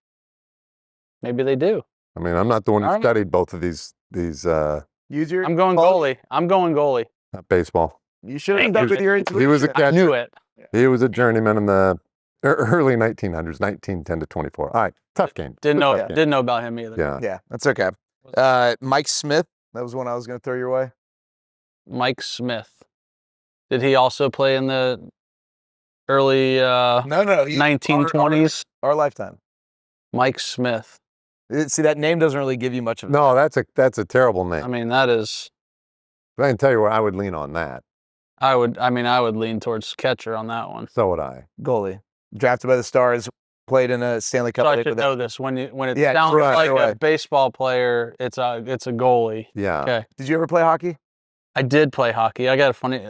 Maybe they do. I'm not the one who studied both of these. I'm going goalie. Not baseball. You should have done with your intuition. He was a catcher. I knew it. He was a journeyman in the Early 1900s, 1910 to 24. All right, tough game. Didn't know Tough game. didn't know about him either. Yeah. Yeah, that's okay. Mike Smith, that was one I was going to throw your way. Mike Smith. Did he also play in the early No, 1920s? Our lifetime. Mike Smith. See, that name doesn't really give you much of. No, that's a terrible name. I mean, that is. But I can tell you where I would lean on that. I would lean towards catcher on that one. So would I. Goalie, drafted by the Stars, played in a Stanley Cup. So I should know this. When it Yeah, sounds right, like right. a baseball player, it's a goalie. Yeah. Okay. Did you ever play hockey? I did play hockey. I got a funny.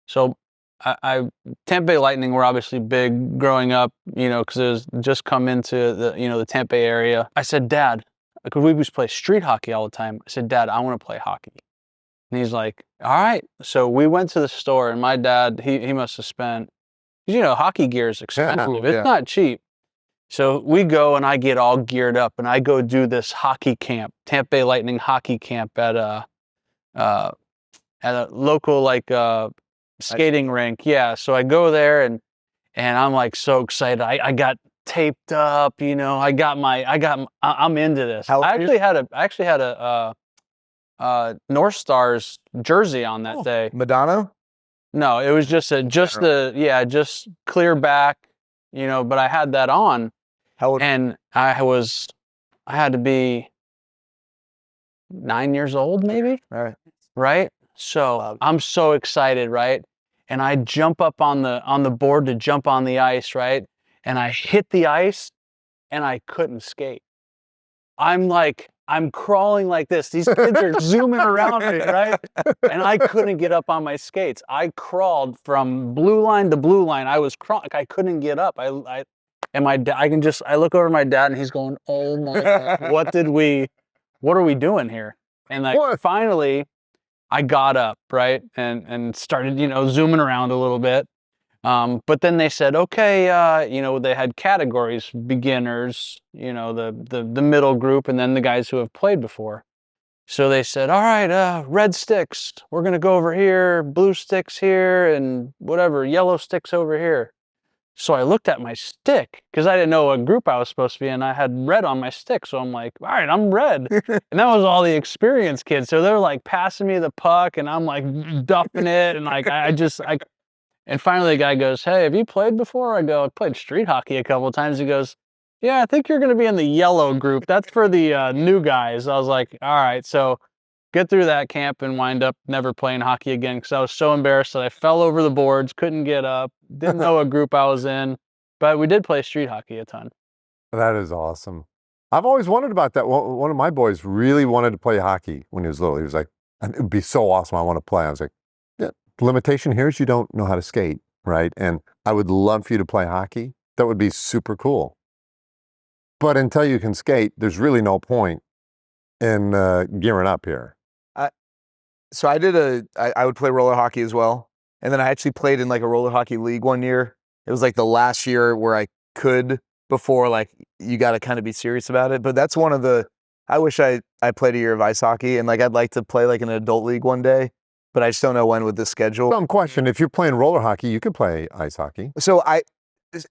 So I Tampa Bay Lightning were obviously big growing up, because it was just come into the Tampa Bay area. I said, Dad, because we used to play street hockey all the time. I said, Dad, I want to play hockey. And he's like, all right. So we went to the store, and my dad, he must have spent, hockey gear is expensive. Yeah. It's not cheap. So we go, and I get all geared up, and I go do this hockey camp, Tampa Bay Lightning hockey camp at a local skating rink. Yeah. So I go there, and I'm like so excited. I got taped up, I'm into this. How old I are you? actually had a North Stars jersey on that day. Madonna? No, it was just clear back, but I had that on, How old? and I had to be 9 years old, maybe. All right. Right? So I'm so excited, right? And I jump up on the board to jump on the ice, right? And I hit the ice, and I couldn't skate. I'm crawling like this. These kids are zooming around me, right? And I couldn't get up on my skates. I crawled from blue line to blue line. I was crawling. I couldn't get up. I look over at my dad, and he's going, "Oh my God, what are we doing here?" And finally, I got up, right, and started, zooming around a little bit. But then they said, okay, they had categories: beginners, the middle group, and then the guys who have played before. So they said, all right, red sticks, we're gonna go over here, blue sticks here, and whatever, yellow sticks over here. So I looked at my stick, because I didn't know what group I was supposed to be in. I had red on my stick, so I'm like, all right, I'm red. And that was all the experienced kids. So they're like passing me the puck, and I'm like dumping it, and like and finally the guy goes, hey, have you played before? I go, I played street hockey a couple of times. He goes, yeah, I think you're going to be in the yellow group. That's for the new guys. I was like, all right. So get through that camp and wind up never playing hockey again, because I was so embarrassed that I fell over the boards, couldn't get up, didn't know what group I was in. But we did play street hockey a ton. That is awesome. I've always wondered about that. One of my boys really wanted to play hockey when he was little. He was like, it would be so awesome. I want to play. I was like, yeah, the limitation here is you don't know how to skate, right? And I would love for you to play hockey. That would be super cool. But until you can skate, there's really no point in gearing up here. So I would play roller hockey as well. And then I actually played in like a roller hockey league one year. It was like the last year where I could, before like you got to kind of be serious about it. But that's one of I wish I played a year of ice hockey, and like I'd like to play like an adult league one day, but I just don't know when with the schedule. Dumb question. If you're playing roller hockey, you could play ice hockey. So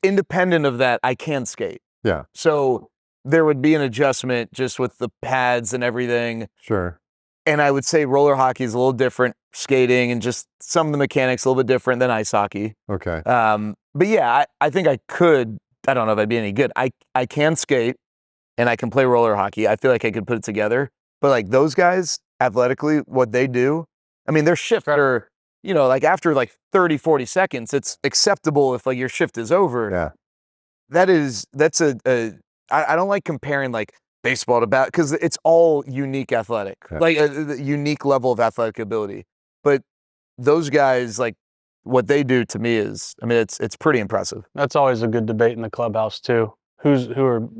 independent of that, I can skate. Yeah. So there would be an adjustment just with the pads and everything. Sure. And I would say roller hockey is a little different, skating and just some of the mechanics a little bit different than ice hockey. Okay. But yeah, I think I could. I don't know if I'd be any good. I can skate and I can play roller hockey. I feel like I could put it together. But like those guys, athletically, what they do, I mean, their shifts are, like after like 30, 40 seconds, it's acceptable if like your shift is over. Yeah. That's I don't like comparing like baseball to because it's all unique athletic, like a unique level of athletic ability. But those guys, like what they do to me is, I mean, it's pretty impressive. That's always a good debate in the clubhouse too. Who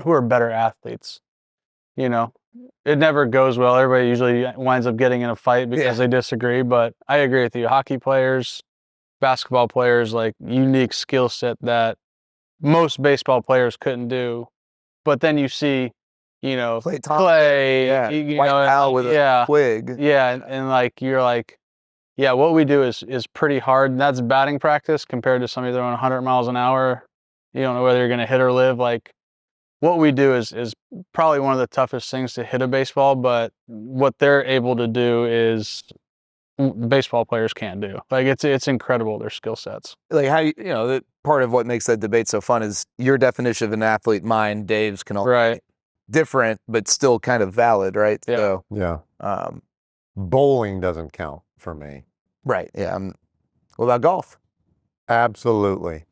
are better athletes? It never goes well. Everybody usually winds up getting in a fight because they disagree. But I agree with you. Hockey players, basketball players, like unique skill set that most baseball players couldn't do. But then you see, Clay, White Al with a twig. Yeah, and like you're like, yeah, what we do is pretty hard. And that's batting practice compared to somebody throwing 100 miles an hour You don't know whether you're going to hit or live. Like, what we do is probably one of the toughest things to hit a baseball, but what they're able to do is baseball players can't do. Like, it's incredible, their skill sets. Like how that part of what makes that debate so fun is your definition of an athlete, mine, Dave's can all Right. different, but still kind of valid, right? Yeah. So, Yeah. Bowling doesn't count for me. right. Yeah. What about golf? Absolutely.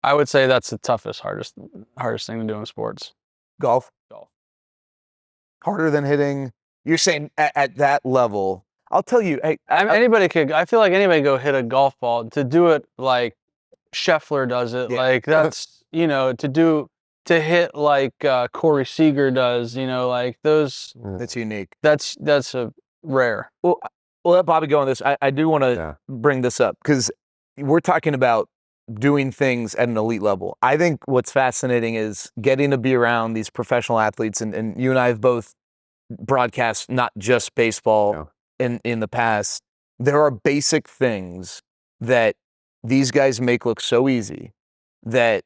I would say that's the toughest, hardest thing to do in sports. Golf. Golf. Harder than hitting. You're saying at that level. I'll tell you. Hey, I feel like anybody can go hit a golf ball. To do it like Scheffler does it, Yeah. like that's, to hit like Corey Seager does, like those, that's unique. that's a rare. Well, we'll let Bobby go on this. I do want to bring this up because we're talking about doing things at an elite level. I think what's fascinating is getting to be around these professional athletes, and you and I have both broadcast not just baseball in the past. There are basic things that these guys make look so easy that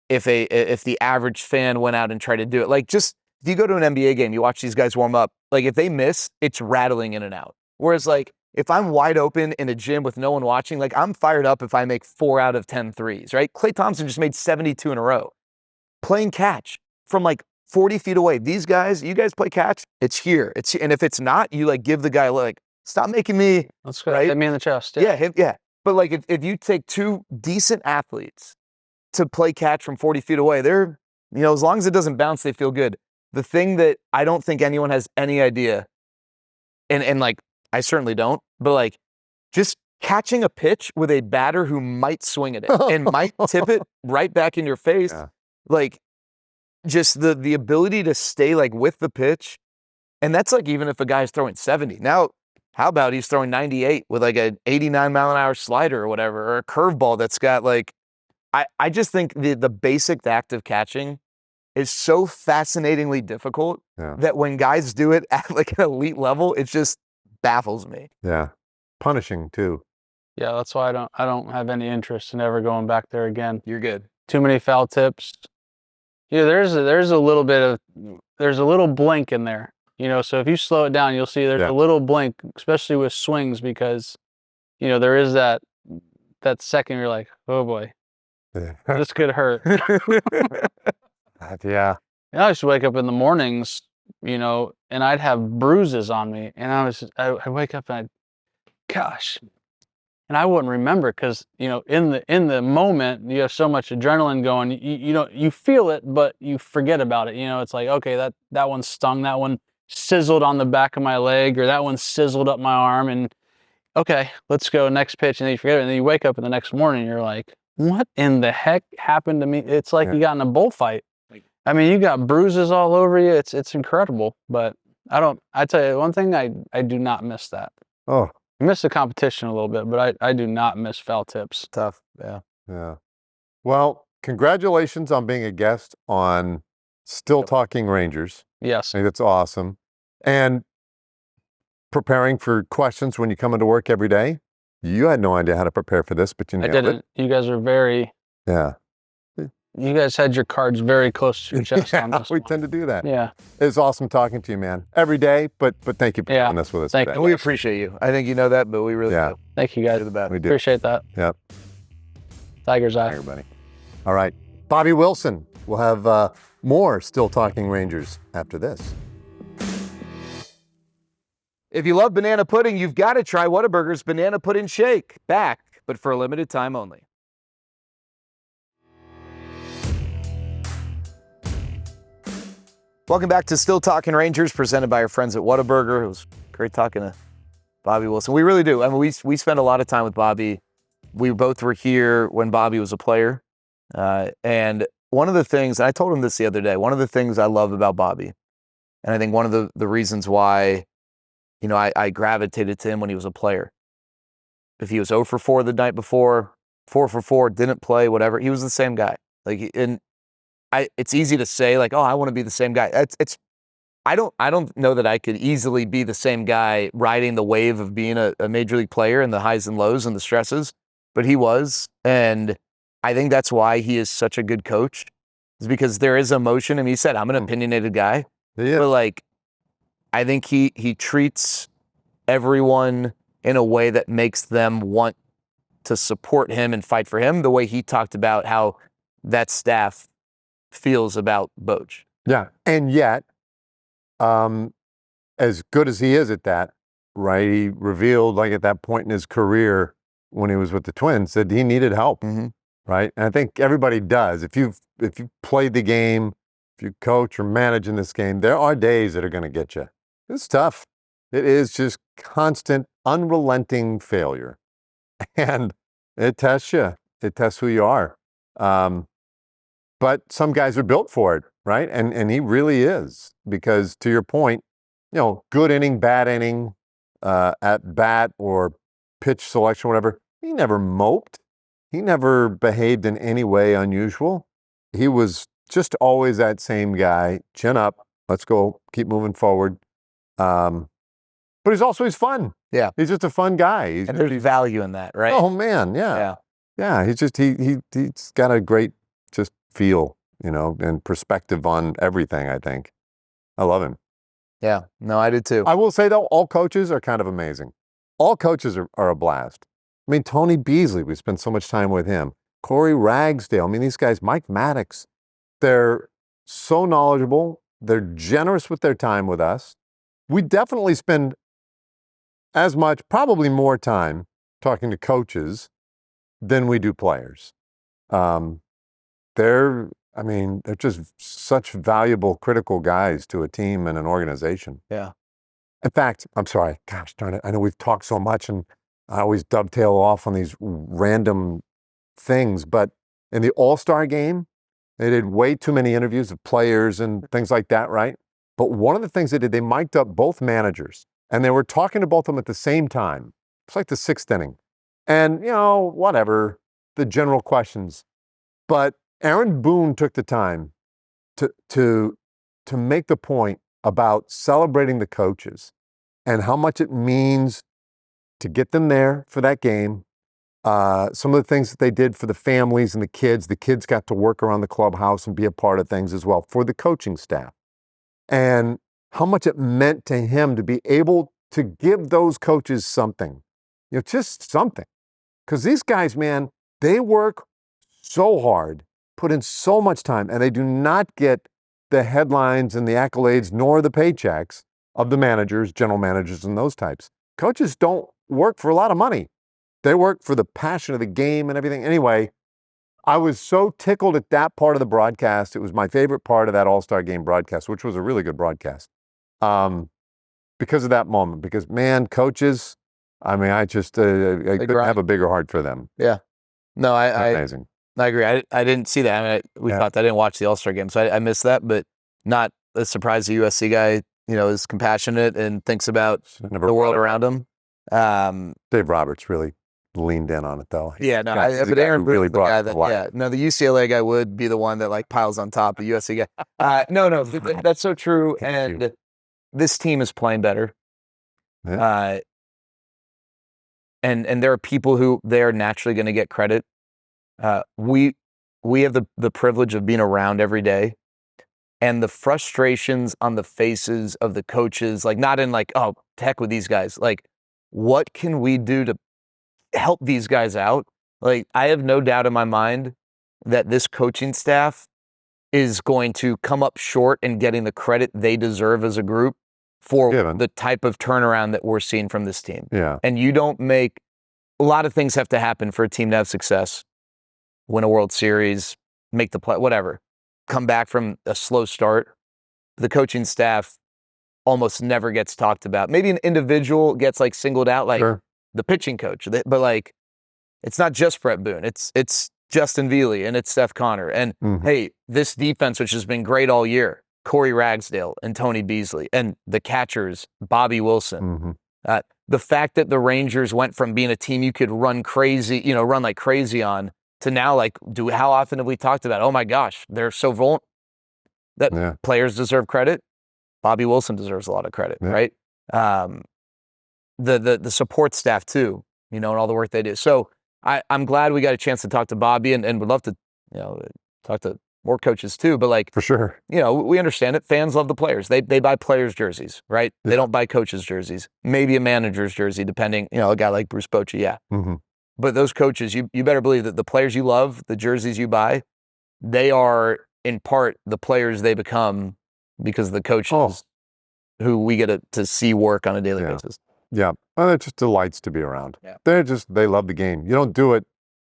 if the average fan went out and tried to do it, like just if you go to an NBA game, you watch these guys warm up, like if they miss, it's rattling in and out. Whereas like if I'm wide open in a gym with no one watching, like I'm fired up if I make 4 out of 10 threes, right? Klay Thompson just made 72 in a row. Playing catch from like 40 feet away. These guys, you guys play catch, it's here. And if it's not, you like give the guy like, stop making me. That's good. Right? Hit me in the chest. Yeah. But like if you take 2 decent athletes to play catch from 40 feet away, they're, as long as it doesn't bounce, they feel good. The thing that I don't think anyone has any idea, and like, I certainly don't, but like just catching a pitch with a batter who might swing at it and might tip it right back in your face. Yeah. Like just the ability to stay like with the pitch. And that's like, even if a guy's throwing 70 now, how about he's throwing 98 with like an 89 mile an hour slider or whatever, or a curveball that's got like, I just think the basic act of catching is so fascinatingly difficult that when guys do it at like an elite level, it just baffles me. Yeah. Punishing too. Yeah, that's why I don't have any interest in ever going back there again. You're good. Too many foul tips. There's a little blink in there. So if you slow it down, you'll see there's a little blink, especially with swings, because there is that second you're like, oh boy, this could hurt. Yeah. And I used to wake up in the mornings, and I'd have bruises on me, and I wake up and and I wouldn't remember because in the moment you have so much adrenaline going, you feel it, but you forget about it. It's like, okay, that one stung, that one sizzled on the back of my leg, or that one sizzled up my arm, and okay, let's go next pitch, and then you forget it, and then you wake up in the next morning, and you're like, what in the heck happened to me? It's like you got in a bullfight. I mean, you got bruises all over you. It's incredible, but I tell you one thing, I do not miss that. Oh, I miss the competition a little bit, but I do not miss foul tips. Tough. Yeah. Yeah. Well, congratulations on being a guest on Still Talking Rangers. Yes. I think that's awesome. And preparing for questions when you come into work every day. You had no idea how to prepare for this, but you nailed I didn't. it. You guys are very. Yeah. You guys had your cards very close to your chest on this we one. tend to do that. Yeah. It's awesome talking to you, man. Every day, but thank you for doing this with us Thank today. you. We appreciate you. I think you know that, but we really do. Thank you, guys. You're the best. We do. Appreciate that. Yep. Tiger's eye. Everybody. All right. Bobby Wilson. We'll have more Still Talking Rangers after this. If you love banana pudding, you've got to try Whataburger's Banana Pudding Shake. Back, but for a limited time only. Welcome back to Still Talking Rangers, presented by our friends at Whataburger. It was great talking to Bobby Wilson. We really do. I mean, we spend a lot of time with Bobby. We both were here when Bobby was a player. And one of the things, and I told him this the other day, one of the things I love about Bobby, and I think one of the reasons why, I gravitated to him when he was a player. If he was 0 for 4 the night before, 4 for 4, didn't play, whatever, he was the same guy. It's easy to say like, oh, I want to be the same guy. I don't know that I could easily be the same guy riding the wave of being a major league player and the highs and lows and the stresses, but he was. And I think that's why he is such a good coach, is because there is emotion. I mean, he said, I'm an opinionated guy. Yeah. But, like, I think he treats everyone in a way that makes them want to support him and fight for him, the way he talked about how that staff feels about Bochy. Yeah. And yet, as good as he is at that, right, he revealed, like, at that point in his career when he was with the Twins, that he needed help, right? And I think everybody does. If you've played the game, if you coach or manage in this game, there are days that are going to get you. It's tough. It is just constant, unrelenting failure. And it tests you. It tests who you are. But some guys are built for it, right? And he really is. Because to your point, good inning, bad inning, at bat or pitch selection, whatever, he never moped. He never behaved in any way unusual. He was just always that same guy. Chin up. Let's go. Keep moving forward. But he's fun. Yeah. He's just a fun guy. And there's value in that, right? Oh, man. Yeah. Yeah. He's just, he's got a great just feel, and perspective on everything, I think. I love him. Yeah. No, I did too. I will say, though, all coaches are kind of amazing. All coaches are a blast. I mean, Tony Beasley, we spent so much time with him. Corey Ragsdale. I mean, these guys, Mike Maddox, they're so knowledgeable. They're generous with their time with us. We definitely spend as much, probably more time talking to coaches than we do players. They're just such valuable, critical guys to a team and an organization. Yeah. In fact, I'm sorry, gosh darn it. I know we've talked so much and I always dovetail off on these random things, but in the All-Star game, they did way too many interviews of players and things like that, right? But one of the things they did, they mic'd up both managers and they were talking to both of them at the same time. It's like the sixth inning. And, whatever, the general questions. But Aaron Boone took the time to make the point about celebrating the coaches and how much it means to get them there for that game. Some of the things that they did for the families and the kids got to work around the clubhouse and be a part of things as well for the coaching staff. And how much it meant to him to be able to give those coaches something, just something. Because these guys, man, they work so hard, put in so much time, and they do not get the headlines and the accolades nor the paychecks of the managers, general managers, and those types. Coaches don't work for a lot of money. They work for the passion of the game and everything. Anyway, I was so tickled at that part of the broadcast. It was my favorite part of that All-Star Game broadcast, which was a really good broadcast, because of that moment. Because, man, coaches, I couldn't have a bigger heart for them. Yeah. No, Amazing. I agree. I didn't see that. I didn't watch the All-Star Game, so I missed that, but not a surprise the USC guy, is compassionate and thinks about the world around him. Dave Roberts really leaned in on it, though. Yeah, no, but Aaron really brought the guy that, the UCLA guy would be the one that like piles on top of USC guy. No, that's so true. And this team is playing better. Yeah. And there are people who they are naturally going to get credit. We have the privilege of being around every day, and the frustrations on the faces of the coaches, like not in like, oh, heck with these guys. Like, what can we do to help these guys out? Like, I have no doubt in my mind that this coaching staff is going to come up short in getting the credit they deserve as a group for the type of turnaround that we're seeing from this team. Yeah. And a lot of things have to happen for a team to have success. Win a World Series, make the play, whatever. Come back from a slow start. The coaching staff almost never gets talked about. Maybe an individual gets like singled out, like the pitching coach. But like, it's not just Brett Boone. It's Justin Veely and it's Seth Connor. And hey, this defense, which has been great all year, Corey Ragsdale and Tony Beasley, and the catchers, Bobby Wilson. The fact that the Rangers went from being a team you could run like crazy on, to now, like, how often have we talked about, oh my gosh, they're so vulnerable that players deserve credit. Bobby Wilson deserves a lot of credit, right? The support staff too, and all the work they do. So I'm glad we got a chance to talk to Bobby, and would love to, talk to more coaches too. But like, For sure. we understand it. Fans love the players. They buy players' jerseys, right? Yeah. They don't buy coaches' jerseys. Maybe a manager's jersey, depending. A guy like Bruce Bochy, yeah. Mm-hmm. But those coaches, you better believe that the players you love, the jerseys you buy, they are in part the players they become because of the coaches who we get to see work on a daily basis. Yeah. Well, they're just delights to be around. Yeah. They love the game. You don't do it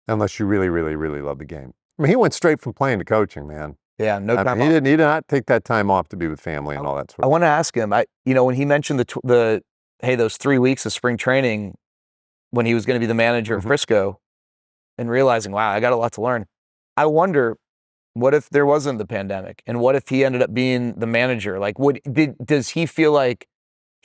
unless you really, really, really love the game. I mean, he went straight from playing to coaching, man. Yeah, no time He off. did not take that time off to be with family and all that sort I of want to ask him, when he mentioned those 3 weeks of spring training when he was going to be the manager of Frisco and realizing, wow, I got a lot to learn. I wonder, what if there wasn't the pandemic, and what if he ended up being the manager? Like, does he feel like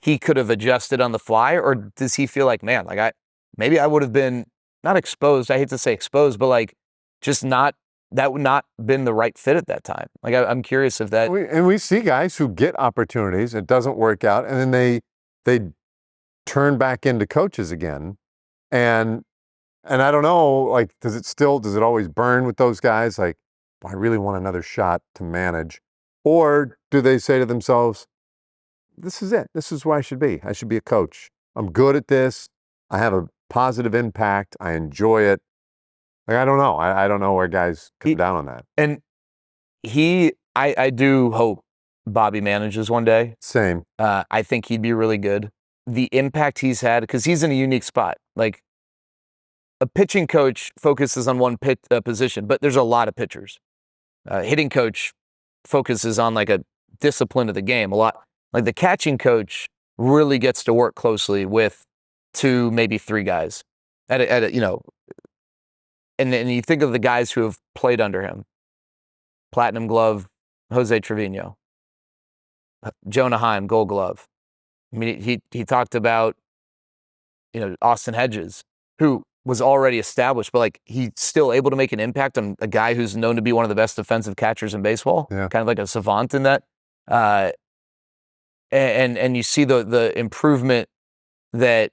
he could have adjusted on the fly, or does he feel like, man, like maybe I would have been not exposed. I hate to say exposed, but like just that would not been the right fit at that time. Like I'm curious if that. we see guys who get opportunities, it doesn't work out, and then they turn back into coaches again, and I don't know, like, does it always burn with those guys? Like, I really want another shot to manage, or do they say to themselves, this is it. This is where I should be. I should be a coach. I'm good at this. I have a positive impact. I enjoy it. Like, I don't know. I don't know where guys come down on that. And I do hope Bobby manages one day. Same. I think he'd be really good. The impact he's had, because he's in a unique spot. Like, a pitching coach focuses on one position, but there's a lot of pitchers. Hitting coach focuses on like a discipline of the game a lot. Like, the catching coach really gets to work closely with 2, maybe 3 guys and you think of the guys who have played under him: Platinum Glove, Jose Trevino, Jonah Heim, Gold Glove. I mean, he talked about, Austin Hedges, who was already established, but like he's still able to make an impact on a guy who's known to be one of the best defensive catchers in baseball. Yeah. Kind of like a savant in that. And you see the improvement that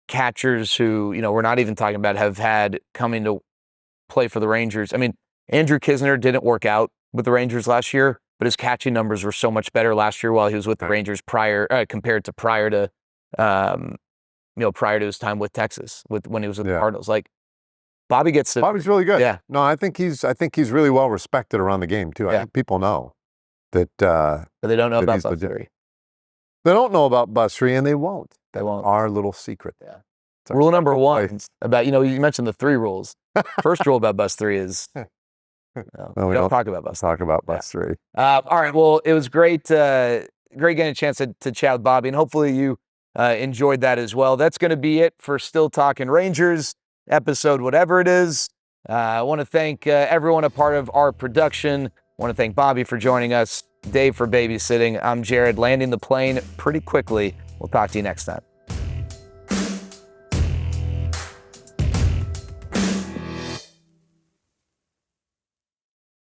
catchers who, we're not even talking about, have had coming to play for the Rangers. I mean, Andrew Kisner didn't work out with the Rangers last year, but his catching numbers were so much better last year while he was with the Rangers compared to prior to his time with Texas, when he was with the Cardinals. Like, Bobby's really good. Yeah. No, I think he's really well respected around the game too. I think people know that. But they don't know that about he's Bus legit. Theory. They don't know about Busry, and they won't. They won't. Our little secret. Yeah. It's our Rule number secret 1 place. about, you mentioned the 3 rules. First rule about Bus 3 is we don't talk about Bus 3. Talk about Busry. All right. Well, it was great getting a chance to chat with Bobby, and hopefully you enjoyed that as well. That's going to be it for Still Talking Rangers, episode whatever it is. I want to thank everyone a part of our production. I want to thank Bobby for joining us, Dave for babysitting. I'm Jared, landing the plane pretty quickly. We'll talk to you next time.